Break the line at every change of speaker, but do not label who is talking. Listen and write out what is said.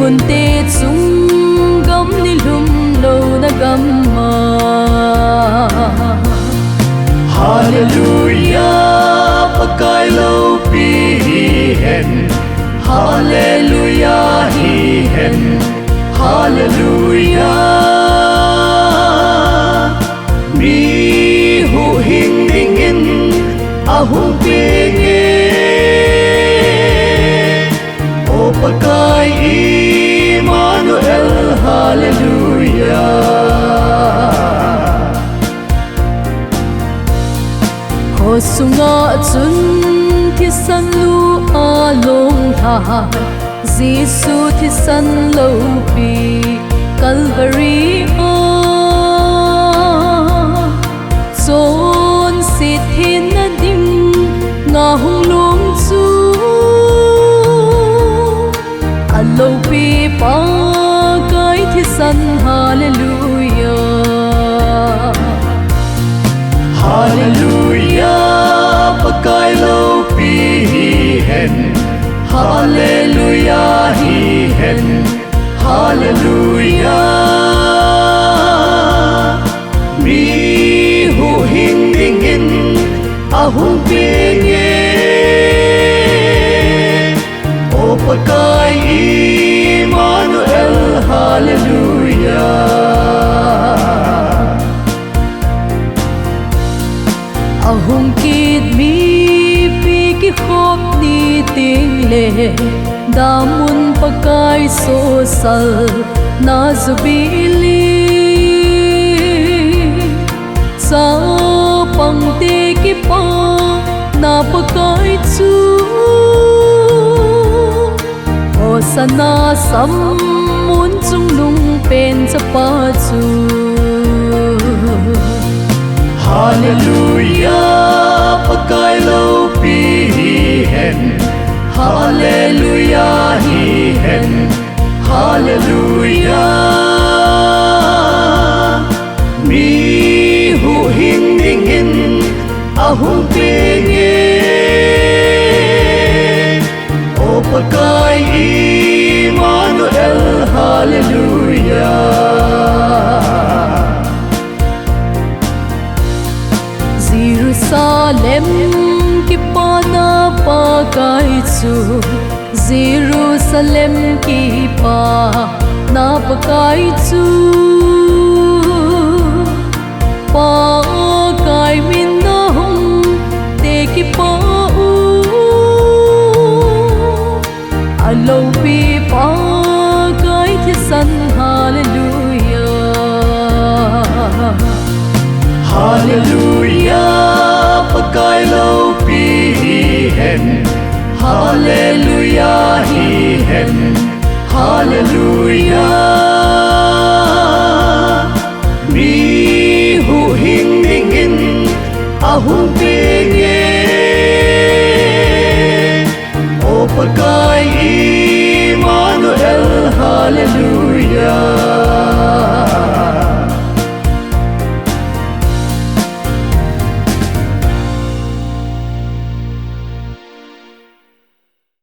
hun te chung gam ni lum lo na gam ma
Hallelujah pakai lo pi hen Hallelujah hi hen Hallelujah mi hu hing ding in ahung pi ge o pakai Emmanuel Hallelujah
ho sunga chun thi san lu a long ha Giêsu thi san lo pi Calvary a chon si thin na ding nga hung lung chu a lo pi pa kai thi san hallelujah
Hallelujah pakai lo pi hen Hallelujah hi hen Hallelujah mi hu hing ding in ahung pi ge o pakai Emmanuel Hallelujah
ahung kid mi pi ki khop ni ting le damun pakai so sal na zubili sa pang te ki pa na pakai chu o sana sam mun chung lung pen cha pa chu
Hallelujah pakai lo pi hen Hallelujah hi hen Hallelujah mi hu hing ding in ahung pi ge o pakai Emmanuel Hallelujah
Jerusalem ki pana pakai chu Jerusalem ki pa na pakai chu pakai min na hum te ki pa u alo pi pakai thi san hallelujah
Hallelujah pakai lo pi hen Hallelujah hi hen Hallelujah mi hu hing ding in ahung pi ge o pakai